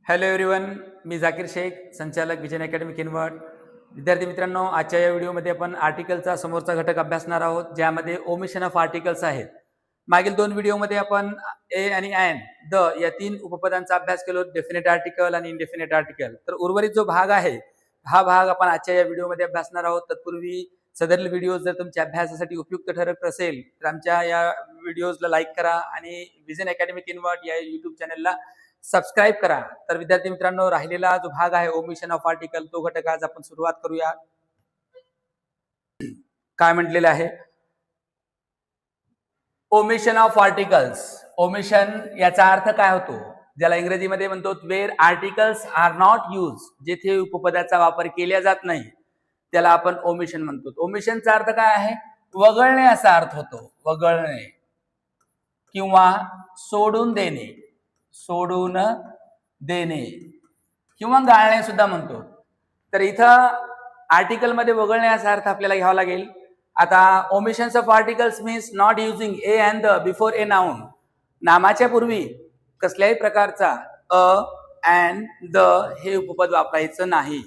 Hello everyone, मी जाकीर शेख, संचालक vision academy Kinwat. विद्यार्थी मित्रांनो, आजच्या या व्हिडिओमध्ये आपण आर्टिकलचा समोरचा घटक अभ्यासणार आहोत, ज्यामध्ये ओमिशन ऑफ आर्टिकल्स आहेत. मागील दोन व्हिडिओमध्ये आपण ए आणि एन द या तीन उपपदांचा अभ्यास केलो, डेफिनेट आर्टिकल आणि इनडेफिनेट आर्टिकल. तर उर्वरित जो भाग आहे हा भाग आपण आजच्या या व्हिडिओमध्ये अभ्यासणार आहोत. तत्पूर्वी सदरील व्हिडिओ जर तुमच्या अभ्यासासाठी उपयुक्त ठरत असेल तर आमच्या या व्हिडिओजला लाईक करा आणि विजन अकॅडमी किनवट या युट्यूब चॅनलला सबस्क्राईब करा. तर विद्यार्थी मित्रांनो, राहिलेला जो भाग आहे ओमिशन ऑफ आर्टिकल, तो घटक आज आपण सुरुवात करूया. काय म्हटलेलं आहे? Omission of articles. ओमिशन याचा अर्थ काय होतो, ज्याला इंग्रजीमध्ये म्हणतो where articles are not use, जेथे उपपदाचा वापर केला जात नाही त्याला आपण ओमिशन म्हणतो. ओमिशनचा अर्थ काय आहे? वगळणे असा अर्थ होतो. वगळणे किंवा सोडून देणे, सोडून देणे किंवा गाळणे सुद्धा म्हणतो. तर इथं आर्टिकल मध्ये वगळणे असा अर्थ आपल्याला घ्यावा लागेल. आता omissions of articles means not using a and the before a noun. नामाच्या पूर्वी कसल्याही प्रकारचा अ अँड द हे उपपद वापरायचं नाही.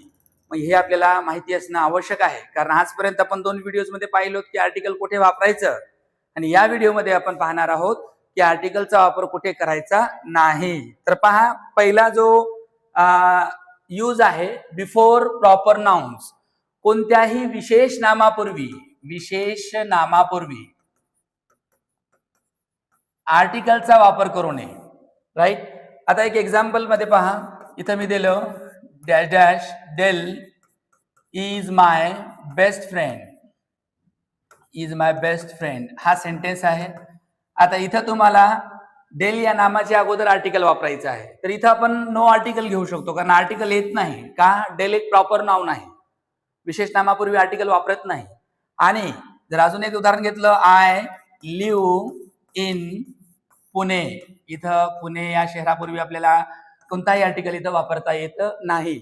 मग हे आपल्याला माहिती असणं आवश्यक आहे, कारण आजपर्यंत आपण दोन व्हिडिओज मध्ये पाहिलो की आर्टिकल कुठे वापरायचं, आणि या व्हिडिओमध्ये आपण पाहणार आहोत की आर्टिकलचा वापर कुठे करायचा नाही. तर पहा, पहिला जो यूज आहे बिफोर प्रॉपर नाउन्स. कोणत्याही विशेष नामापूर्वी, विशेष नामापूर्वी आर्टिकलचा वापर करू नये. राईट. आता एक एक्झाम्पल मध्ये पहा, इथं मी दिलं dash dash Dale is my best friend. Is my best friend हा सेंटेन्स आहे. आता इथं तुम्हाला डेल या नामाच्या अगोदर आर्टिकल वापरायचं आहे. तर इथं आपण नो आर्टिकल घेऊ शकतो, कारण आर्टिकल येत नाही. का? डेल एक प्रॉपर नाउन आहे, विशेष नामापूर्वी आर्टिकल वापरत नाही. आणि जर अजून एक उदाहरण घेतलं, आय लिव्ह इन पुणे. इथं पुणे या शहरापूर्वी आपल्याला कोणताही आर्टिकल इथं वापरता येत नाही.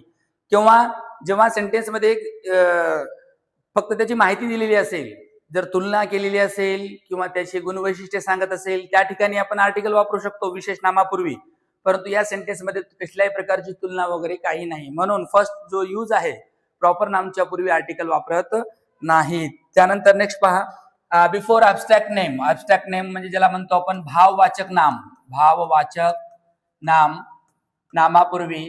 किंवा जेव्हा सेंटेन्स मध्ये फक्त त्याची माहिती दिलेली असेल, जर तुलना केलेली असेल किंवा त्याची गुणवैशिष्ट्ये सांगत असेल, त्या ठिकाणी आपण आर्टिकल वापरू शकतो विशेष नामापूर्वी. परंतु या सेंटेन्स मध्ये कसल्याही प्रकारची तुलना वगैरे काही नाही. म्हणून फर्स्ट जो यूज आहे, प्रॉपर नामच्या पूर्वी आर्टिकल वापरत नाही. त्यानंतर नेक्स्ट पहा, before abstract name. Abstract name म्हणजे ज्याला म्हणतो आपण भाववाचक नाम. भाववाचक नाम, नामापूर्वी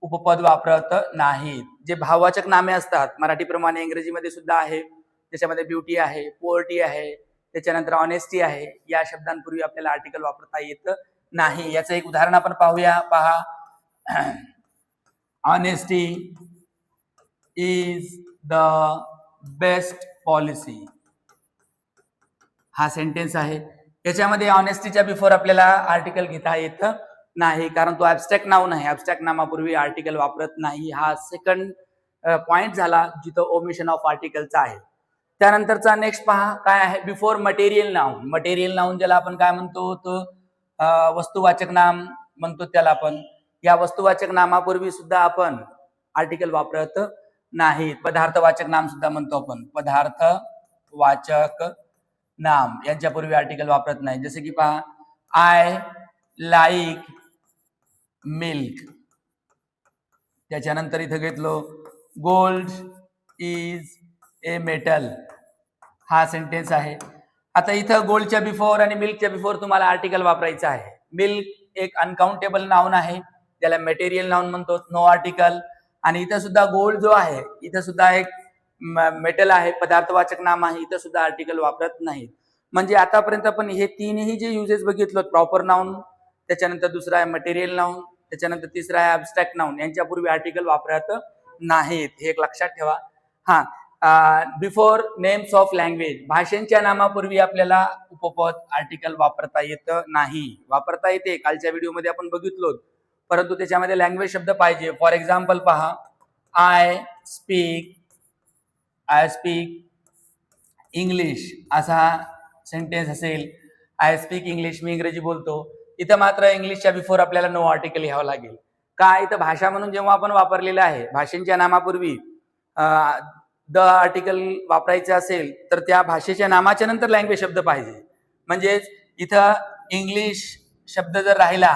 उपपद वापरत नाहीत. जे भाववाचक नामे असतात, मराठीप्रमाणे इंग्रजीमध्ये सुद्धा आहे. त्याच्यामध्ये ब्युटी आहे, पोअर्टी आहे, त्याच्यानंतर ऑनेस्टी आहे. या शब्दांपूर्वी आपल्याला आर्टिकल वापरता येत नाही. याचं एक उदाहरण आपण पाहूया. पहा, honesty is the best policy हा सेंटेन्स आहे. याच्यामध्ये ऑनेस्टीच्या बिफोर आपल्याला आर्टिकल घेता येत नाही, कारण तो ॲब्स्ट्रॅक्ट नाउन आहे. ॲब्स्ट्रॅक्ट नामापूर्वी आर्टिकल वापरत नाही. हा सेकंड पॉइंट झाला जिथं ओमिशन ऑफ आर्टिकलचा आहे. त्यानंतरचा नेक्स्ट पहा, काय आहे? Before material noun. Material noun ज्याला आपण काय म्हणतो, तो वस्तुवाचक नाम म्हणतो त्याला आपण. या वस्तुवाचक नामापूर्वी सुद्धा आपण आर्टिकल वापरत नाही. पदार्थवाचक नाम सुद्धा म्हणतो आपण. पदार्थवाचक नाम यांच्यापूर्वी आर्टिकल वापरत नाही. जसे की पहा, आय लाईक मिल्क. त्याच्यानंतर इथं घेतलो गोल्ड इज ए मेटल हा सेंटेन्स आहे. आता इथं गोल्डच्या बिफोर आणि मिल्कच्या बिफोर तुम्हाला आर्टिकल वापरायचं आहे. मिल्क एक अनकाउंटेबल नाउन आहे, ज्याला मटेरियल नाउन म्हणतो, नो आर्टिकल. आणि इथं सुद्धा गोल्ड जो आहे, इथं सुद्धा एक मेटल आहे, पदार्थवाचक नाम आहे, इथं सुद्धा आर्टिकल वापरत नाही. म्हणजे आतापर्यंत आपण हे तीनही जे युजेस बघितलो, प्रॉपर नाउन, त्याच्यानंतर दुसरा आहे मटेरियल नाउन, त्याच्यानंतर तिसरा आहे ॲब्स्ट्रॅक्ट नाउन, यांच्यापूर्वी आर्टिकल वापरत नाहीत. हे एक लक्षात ठेवा. हा, बिफोर नेम्स ऑफ लँग्वेज. भाषेच्या नामापूर्वी आपल्याला उपपद आर्टिकल वापरता येत नाही. वापरता येते, कालच्या व्हिडिओमध्ये आपण बघितलो, परंतु त्याच्यामध्ये लँग्वेज शब्द पाहिजे. फॉर एक्झाम्पल पहा, आय स्पीक इंग्लिश असा सेंटेन्स असेल. आय स्पीक इंग्लिश, मी इंग्रजी बोलतो. इथं मात्र इंग्लिशच्या बिफोर आपल्याला नो आर्टिकल घ्यावं लागेल. का? इथं भाषा म्हणून जेव्हा आपण वापरलेलं आहे, भाषेच्या नामापूर्वी द आर्टिकल वापरायचे असेल तर त्या भाषेच्या नामाच्या नंतर लँग्वेज शब्द पाहिजे. म्हणजेच इथं इंग्लिश शब्द जर राहिला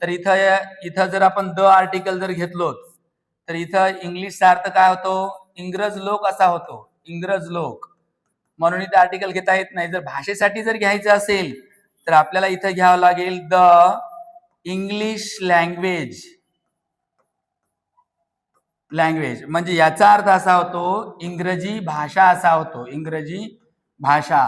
तर इथं इथं जर आपण द आर्टिकल जर घेतलो तर इथं इंग्लिशचा अर्थ काय होतो, इंग्रज लोक असा होतो, इंग्रज लोक. म्हणून इथं आर्टिकल घेता येत नाही. जर भाषेसाठी जर घ्यायचं असेल तर आपल्याला इथं घ्यावं लागेल द इंग्लिश लँग्वेज. लँग्वेज म्हणजे याचा अर्थ असा होतो इंग्रजी भाषा असा होतो, इंग्रजी भाषा.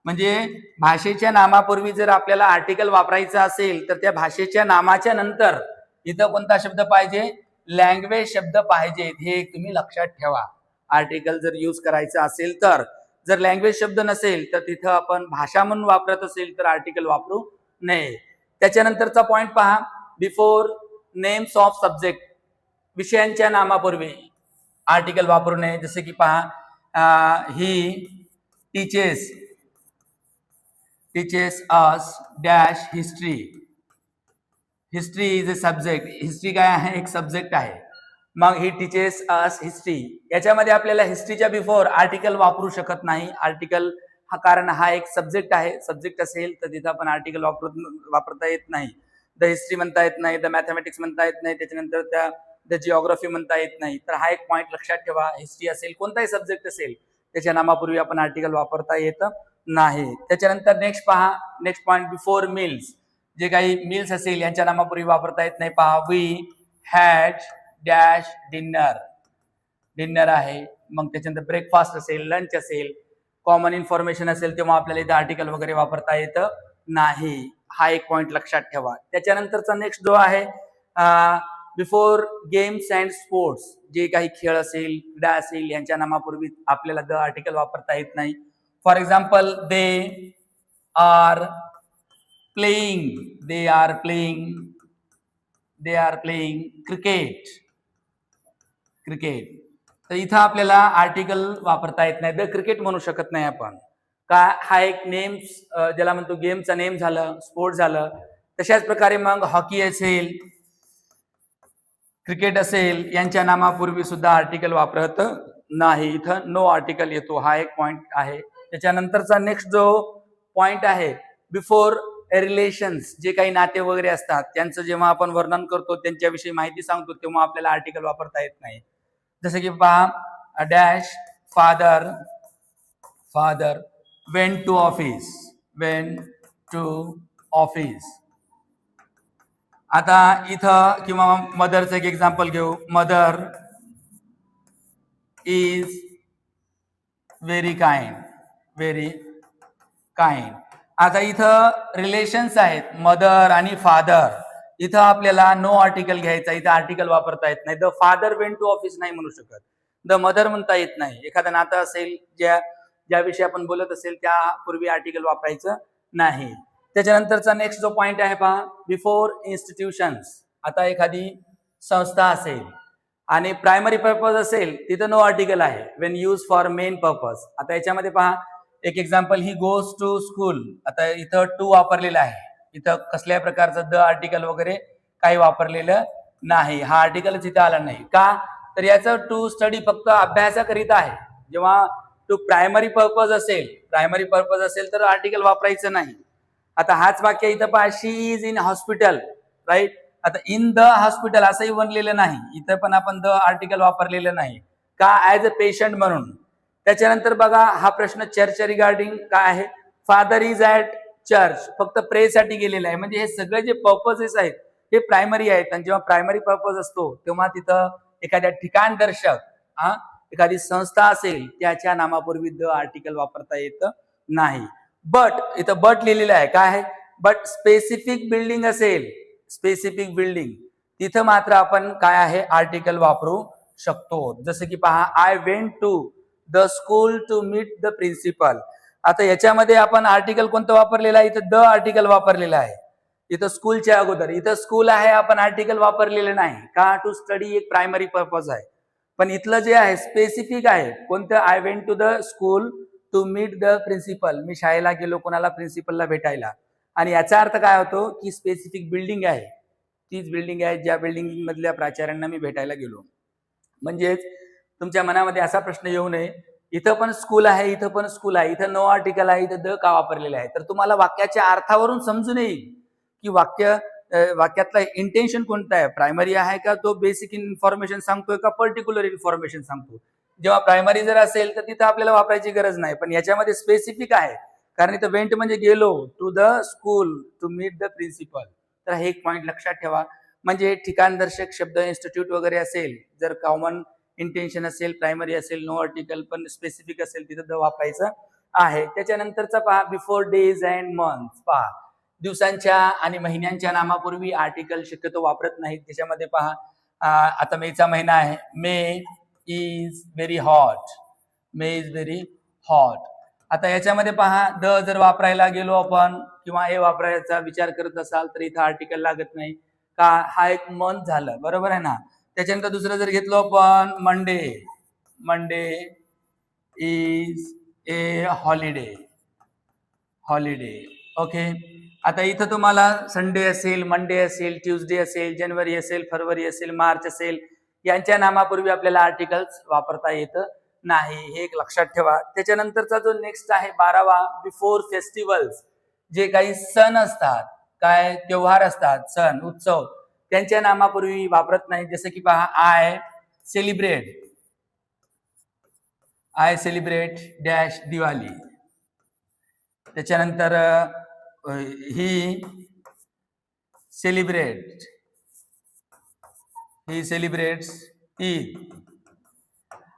म्हणजे भाषेच्या नामापूर्वी जर आपल्याला आर्टिकल वापरायचं असेल तर त्या भाषेच्या नामाच्या नंतर इथं कोणता शब्द पाहिजे, लँग्वेज शब्द पाहिजे. हे तुम्ही लक्षात ठेवा. आर्टिकल जर यूज करायचं असेल तर. जर लँग्वेज शब्द नसेल तर तिथं आपण भाषा म्हणून वापरत असेल तर आर्टिकल वापरू नये. त्याच्यानंतरचा पॉइंट पहा, बिफोर नेम्स ऑफ सब्जेक्ट, विषयांच्या नामापूर्वी आर्टिकल वापरू नये. जसे की पहा, he teaches us dash history. History is a subject. History काय आहे, एक सब्जेक्ट आहे. मग ही टीचेस अस हिस्ट्री, याच्यामध्ये आपल्याला हिस्ट्रीच्या बिफोर आर्टिकल वापरू शकत नाही. आर्टिकल हा, कारण हा एक सब्जेक्ट आहे. सब्जेक्ट असेल तर तिथं आपण आर्टिकल वापरता येत नाही. द हिस्ट्री म्हणता येत नाही, द मॅथमॅटिक्स म्हणता येत नाही, त्याच्यानंतर त्या द जिओग्राफी म्हणता येत नाही. तर हा एक पॉइंट लक्षात ठेवा. हिस्ट्री असेल, कोणताही सब्जेक्ट असेल, त्याच्या नामापूर्वी आपण आर्टिकल वापरता येत नाही. त्याच्यानंतर नेक्स्ट पहा, नेक्स्ट पॉइंट, बिफोर मील्स, जे काही मील्स असेल यांच्या नामापूर्वी वापरता येत नाही. पहा, we had dash dinner. Dinner आहे. मग त्याच्यानंतर ब्रेकफास्ट असेल, लंच असेल, कॉमन इन्फॉर्मेशन असेल, तेव्हा आपल्याला इथं आर्टिकल वगैरे वापरता येत नाही. हा एक पॉइंट लक्षात ठेवा. त्याच्यानंतरचा नेक्स्ट जो आहे, बिफोर गेम्स अँड स्पोर्ट्स, जे काही खेळ असेल, क्रीडा असेल, यांच्या नामापूर्वी आपल्याला द आर्टिकल वापरता येत नाही. For example, they are playing, they are playing cricket. तर इथं आपल्याला आर्टिकल वापरता येत नाही. द क्रिकेट म्हणू शकत नाही आपण. का, हा एक नेम्स, ज्याला म्हणतो गेमचा नेम झालं, स्पोर्ट झालं. तशाच प्रकारे मग हॉकी असेल, क्रिकेट असेल, यांच्या नामापूर्वी सुद्धा आर्टिकल वापरत नाही. इथं नो आर्टिकल येतो. हा एक पॉइंट आहे. त्याच्यानंतरचा नेक्स्ट जो पॉइंट आहे, बिफोर रिलेशन्स, जे काही नाते वगैरे असतात त्यांचं जेव्हा आपण वर्णन करतो, त्यांच्याविषयी माहिती सांगतो, तेव्हा आपल्याला आर्टिकल वापरता येत नाही. जसं की पहा, dash father went to office. आता इथं किंवा मदरचं एक एक्झाम्पल घेऊ. Mother is very kind. आता इथं रिलेशन्स आहेत, मदर आणि फादर. इथं आपल्याला नो आर्टिकल घ्यायचा. इथं आर्टिकल वापरता येत नाही. The father went to office नाही म्हणू शकत. द मदर म्हणता येत नाही. एखादं नातं असेल, ज्याविषयी आपण बोलत असेल, त्यापूर्वी आर्टिकल वापरायचं नाही. त्याच्यानंतरचा नेक्स्ट जो पॉइंट आहे पहा, बिफोर इन्स्टिट्यूशन्स. आता एखादी संस्था असेल आणि प्रायमरी पर्पज असेल, तिथं नो आर्टिकल आहे. When use for main purpose. आता याच्यामध्ये पहा, एक example, he goes to school. आता इथं टू वापरलेलं आहे. इथं कसल्याही प्रकारचं द आर्टिकल वगैरे काही वापरलेलं नाही. हा आर्टिकलच इथं आला नाही. का, तर याचं टू स्टडी फक्त अभ्यासाकरिता आहे. जेव्हा टू प्रायमरी पर्पज असेल तर आर्टिकल वापरायचं नाही. आता हाच वाक्य इथं पहा, शी इज इन हॉस्पिटल, राईट. आता इन द हॉस्पिटल असंही बनलेलं नाही. इथं पण आपण द आर्टिकल वापरलेलं नाही. का, ऍज अ पेशंट म्हणून. त्याच्यानंतर बघा, हा प्रश्न चर्च रिगार्डिंग काय आहे, फादर इज ऍट चर्च, फक्त प्रेसाठी गेलेलं आहे. म्हणजे हे सगळे जे पर्पजेस आहेत हे प्रायमरी आहेत. आणि जेव्हा प्रायमरी पर्पज असतो तेव्हा तिथं एखाद्या ठिकाण दर्शक, एखादी संस्था असेल, त्याच्या नामापूर्वी द आर्टिकल वापरता येत नाही. बट इथं बट लिहिलेलं आहे. काय आहे, बट स्पेसिफिक बिल्डिंग असेल, स्पेसिफिक बिल्डिंग, तिथं मात्र आपण काय आहे, आर्टिकल वापरू शकतो. जसं की पहा, I went to the school to meet the principal. आता याच्यामध्ये आपण आर्टिकल कोणतं वापरलेलं आहे, इथं द आर्टिकल वापरलेलं आहे. इथं स्कूलच्या अगोदर, इथं स्कूल आहे, आपण आर्टिकल वापरलेलं नाही. का, टू स्टडी एक प्रायमरी पर्पज आहे. पण इथलं जे आहे स्पेसिफिक आहे. कोणतं, I went to the school to meet the principal. मी शाळेला गेलो कोणाला, प्रिन्सिपलला भेटायला. आणि याचा अर्थ काय होतो की स्पेसिफिक बिल्डिंग आहे, तीच बिल्डिंग आहे ज्या बिल्डिंग मधल्या प्राचार्यांना मी भेटायला गेलो. म्हणजेच तुमच्या मनामध्ये असा प्रश्न येऊ नये, इथं पण स्कूल आहे, इथं पण स्कूल आहे, इथं नो आर्टिकल आहे, इथं द का वापरलेलं आहे. तर तुम्हाला वाक्याच्या अर्थावरून समजून येईल की वाक्य वाक्यातला इंटेन्शन कोणता आहे, प्रायमरी आहे का तो बेसिक इन्फॉर्मेशन सांगतोय का पर्टिक्युलर इन्फॉर्मेशन सांगतो. जेव्हा प्रायमरी जर असेल तर तिथं आपल्याला वापरायची गरज नाही, पण याच्यामध्ये स्पेसिफिक आहे कारण इथं वेंट म्हणजे गेलो to the school to meet the principal. तर हे एक पॉईंट लक्षात ठेवा. म्हणजे ठिकाणदर्शक शब्द इन्स्टिट्यूट वगैरे असेल, जर कॉमन इंटेन्शन असेल, प्रायमरी असेल, नो आर्टिकल, पण स्पेसिफिक असेल तिथं वापरायचं आहे. त्याच्यानंतरचा पहा बिफोर डेज अँड मंथ. पहा दिवसांच्या आणि महिन्यांच्या नामापूर्वी आर्टिकल शक्यतो वापरत नाहीत. त्याच्यामध्ये पहा आता मेचा महिना आहे. May is very hot. May is very hot. आता याच्यामध्ये पहा द जर वापरायला गेलो आपण किंवा हे वापरायचा विचार करत असाल तर इथं आर्टिकल लागत नाही का, हा एक मंथ झालं, बरोबर आहे ना. त्याच्यानंतर दुसरं जर घेतलो आपण Monday. Monday is a holiday. Holiday. Okay. आता इथं तुम्हाला संडे असेल, मंडे असेल, ट्यूजडे असेल, जानेवारी असेल, फरवरी असेल, मार्च असेल, यांच्या नामापूर्वी आपल्याला आर्टिकल्स वापरता येतं नाही. हे एक लक्षात ठेवा. त्याच्यानंतरचा जो नेक्स्ट आहे 12वा बिफोर फेस्टिवल्स. जे काही सण असतात, काय त्योहार असतात, सण उत्सव, त्यांच्या नामापूर्वी वापरत नाही. जसं की पहा आय सेलिब्रेट डॅश दिवाळी. त्याच्यानंतर ही सेलिब्रेट्स ईद.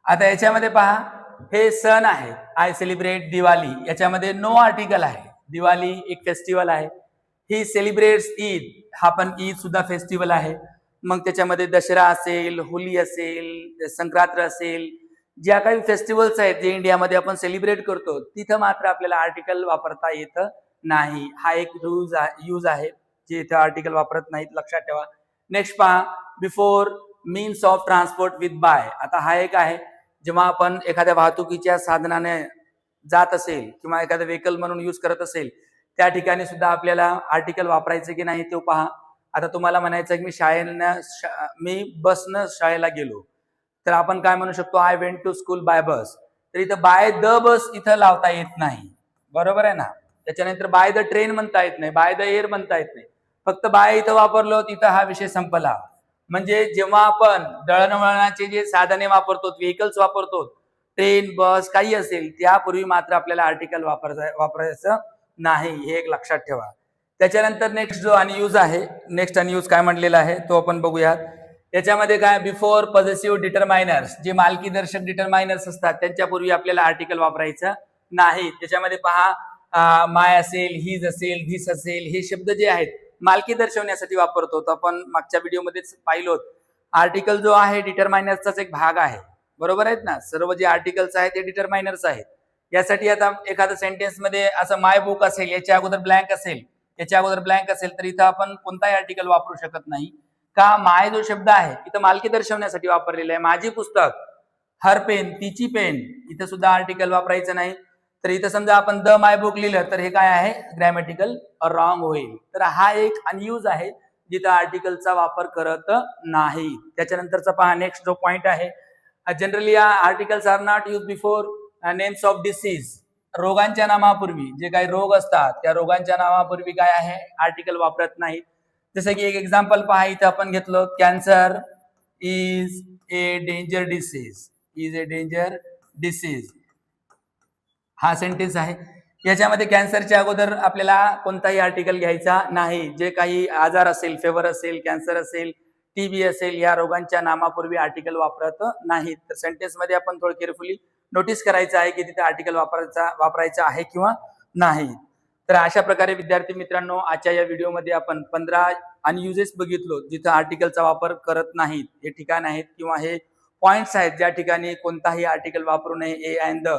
आता याच्यामध्ये पहा हे सण आहेत. आय सेलिब्रेट दिवाळी, याच्यामध्ये नो आर्टिकल आहे. दिवाळी एक फेस्टिवल आहे. ही सेलिब्रेट्स ईद, हा पण ईद सुद्धा फेस्टिवल आहे. मग त्याच्यामध्ये दसरा असेल, होली असेल, संक्रांत असेल, ज्या काही फेस्टिवल्स आहेत जे इंडियामध्ये आपण सेलिब्रेट करतो तिथं मात्र आपल्याला आर्टिकल वापरता येतं नाही. हा एक यूज आहे जे इथं आर्टिकल वापरत नाहीत, लक्षात ठेवा. नेक्स्ट पहा before means of transport with by. आता हा एक आहे, जेव्हा आपण एखाद्या वाहतुकीच्या साधनाने जात असेल किंवा एखादं व्हेकल म्हणून यूज करत असेल त्या ठिकाणी सुद्धा आपल्याला आर्टिकल वापरायचं की नाही ते पहा. आता तुम्हाला म्हणायचं की मी बसनं शाळेला गेलो, तर आपण काय म्हणू शकतो, I went to school by bus. तर इथं बाय द बस इथं लावता येत नाही, बरोबर आहे ना. त्याच्यानंतर बाय द ट्रेन म्हणता येत नाही, बाय द एअर म्हणता येत नाही. फक्त बाय इथं वापरलो तिथं हा विषय संपला. म्हणजे जेव्हा आपण दळणवळणाचे जे साधने वापरतो, व्हेकल्स वापरतो, ट्रेन बस काही असेल, त्यापूर्वी मात्र आपल्याला आर्टिकल वापरायचं नाही. हे एक लक्षात ठेवा. त्याच्यानंतर नेक्स्ट जो अनयूज आहे, नेक्स्ट अनयूज काय म्हटलेला आहे तो आपण बघूयात. याच्यामध्ये काय बिफोर पॉझेसिव्ह डिटरमायनर्स, जे मालकी दर्शक डिटरमायनर्स असतात त्यांच्यापूर्वी आपल्याला आर्टिकल वापरायचं नाही. त्याच्यामध्ये पहा माय असेल, हिज असेल, धिस असेल, हे शब्द जे आहेत मालकी दर्शवण्यासाठी वापरतो. आपण मागच्या व्हिडिओमध्येच पाहिलो, आर्टिकल जो आहे डिटरमायनर्सचाच एक भाग आहे, बरोबर आहेत ना. सर्व जे आर्टिकल्स आहेत ते डिटरमायनर्स आहेत. यासाठी आता एखाद्या सेंटेन्स मध्ये असं माय बुक असेल, याच्या अगोदर ब्लँक असेल, तर इथं आपण कोणताही आर्टिकल वापरू शकत नाही. का, माय जो शब्द आहे इथं मालकी दर्शवण्यासाठी वापरलेला आहे. माझी पुस्तक, हर पेन, तिची पेन, इथं सुद्धा आर्टिकल वापरायचं नाही. तर इथं समजा आपण द माय बुक लिहिलं तर हे काय आहे, ग्रॅमॅटिकल रॉंग होईल. तर हा एक अनयूज आहे जिथं आर्टिकलचा वापर करत नाही. त्याच्यानंतरचा पहा नेक्स्ट जो पॉइंट आहे, generally articles are not use before names of disease. रोगांच्या नामापूर्वी, जे काही रोग असतात त्या रोगांच्या नामापूर्वी काय आहे, आर्टिकल वापरत नाहीत. जसं की एक एक्झाम्पल पहा इथं आपण घेतलं, cancer is a danger disease. हा सेंटेन्स आहे. याच्यामध्ये कॅन्सरच्या अगोदर आपल्याला कोणताही आर्टिकल घ्यायचा नाही. जे काही आजार असेल, फेवर असेल, कॅन्सर असेल, टीबी असेल, या रोगांच्या नामापूर्वी आर्टिकल वापरत नाहीत. तर सेंटेन्स मध्ये आपण थोडं केअरफुली नोटीस करायचं आहे की तिथे आर्टिकल वापरायचा आहे किंवा नाही. तर अशा प्रकारे विद्यार्थी मित्रांनो, आजच्या या व्हिडिओमध्ये आपण 15 अनयुजेस बघितलो जिथं आर्टिकलचा वापर करत नाहीत. हे ठिकाण आहेत किंवा हे पॉइंट्स आहेत ज्या ठिकाणी कोणताही आर्टिकल वापरू नये. ए अँड द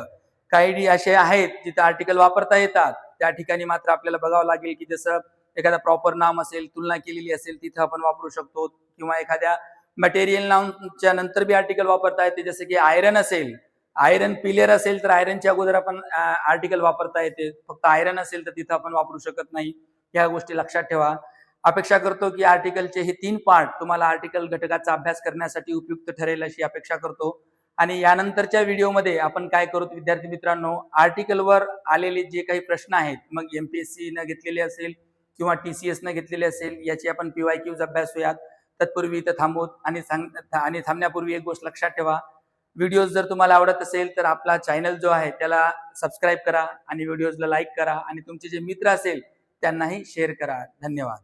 काही असे आहेत जिथं आर्टिकल वापरता येतात, त्या ठिकाणी मात्र आपल्याला बघावं लागेल की जसं एखादा प्रॉपर नाम असेल, तुलना केलेली असेल, तिथं आपण वापरू शकतो. किंवा एखाद्या मटेरियल नाउनच्या नंतर बी आर्टिकल वापरता येते. जसं की आयरन असेल, आयरन पिलेर असेल तर आयरनच्या अगोदर आपण आर्टिकल वापरता येते. फक्त आयरन असेल तर तिथं आपण वापरू शकत नाही. या गोष्टी लक्षात ठेवा. अपेक्षा करतो की आर्टिकलचे हे 3 पार्ट तुम्हाला आर्टिकल घटकाचा अभ्यास करण्यासाठी उपयुक्त ठरेल अशी अपेक्षा करतो. आणि यानंतरच्या व्हिडिओमध्ये आपण काय करू विद्यार्थी मित्रांनो, आर्टिकलवर आलेले जे काही प्रश्न आहेत, मग एमपीएससी न घेतलेले असेल किंवा TCS न घेतलेली असेल याची आपण PYQs अभ्यासूयात. तत्पूर्वी इथं थांबूत आणि थांबण्यापूर्वी एक गोष्ट लक्षात ठेवा, व्हिडिओज जर तुम्हाला आवडत असेल तर आपला चॅनल जो आहे त्याला सबस्क्राईब करा आणि व्हिडिओजला लाईक करा आणि तुमचे जे मित्र असेल त्यांनाही शेअर करा. धन्यवाद.